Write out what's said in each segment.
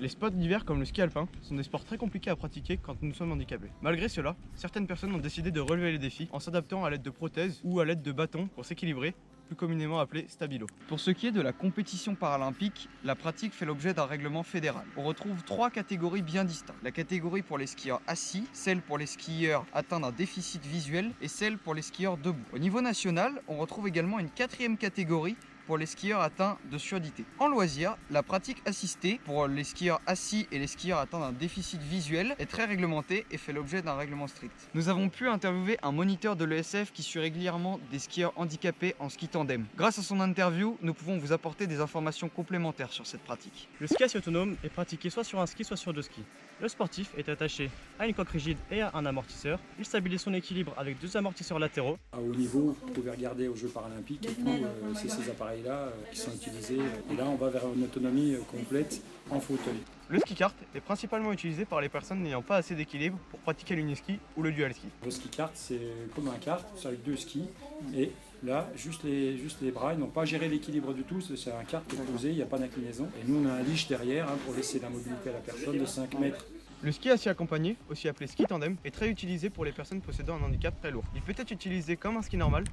Les sports d'hiver comme le ski alpin sont des sports très compliqués à pratiquer quand nous sommes handicapés. Malgré cela, certaines personnes ont décidé de relever les défis en s'adaptant à l'aide de prothèses ou à l'aide de bâtons pour s'équilibrer, plus communément appelé stabilo. Pour ce qui est de la compétition paralympique, la pratique fait l'objet d'un règlement fédéral. On retrouve 3 catégories bien distinctes. La catégorie pour les skieurs assis, celle pour les skieurs atteints d'un déficit visuel et celle pour les skieurs debout. Au niveau national, on retrouve également une 4e catégorie pour les skieurs atteints de surdité. En loisir, la pratique assistée pour les skieurs assis et les skieurs atteints d'un déficit visuel est très réglementée et fait l'objet d'un règlement strict. Nous avons pu interviewer un moniteur de l'ESF qui suit régulièrement des skieurs handicapés en ski tandem. Grâce à son interview, nous pouvons vous apporter des informations complémentaires sur cette pratique. Le ski assis autonome est pratiqué soit sur un ski soit sur deux skis. Le sportif est attaché à une coque rigide et à un amortisseur. Il stabilise son équilibre avec 2 amortisseurs latéraux. À haut niveau, vous pouvez regarder aux Jeux paralympiques, et puis, c'est ces appareils-là qui sont utilisés. Et là, on va vers une autonomie complète en fauteuil. Le ski kart est principalement utilisé par les personnes n'ayant pas assez d'équilibre pour pratiquer l'uniski ou le dual ski. Le ski kart, c'est comme un kart, c'est avec 2 skis. Et là, juste les bras, ils n'ont pas géré l'équilibre du tout. C'est un kart qui est posé, il n'y a pas d'inclinaison. Et nous, on a un leash derrière pour laisser la mobilité à la personne de 5 mètres. Le ski assis accompagné, aussi appelé ski tandem, est très utilisé pour les personnes possédant un handicap très lourd. Il peut être utilisé comme un ski normal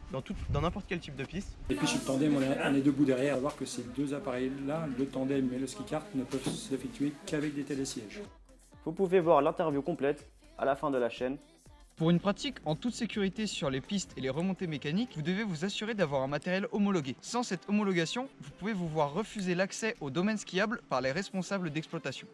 dans n'importe quel type de piste. Et puis sur le tandem, on est debout derrière. À voir que ces 2 appareils-là, le tandem et le ski kart, ne peuvent s'effectuer qu'avec des télésièges. Vous pouvez voir l'interview complète à la fin de la chaîne. Pour une pratique en toute sécurité sur les pistes et les remontées mécaniques, vous devez vous assurer d'avoir un matériel homologué. Sans cette homologation, vous pouvez vous voir refuser l'accès au domaine skiable par les responsables d'exploitation.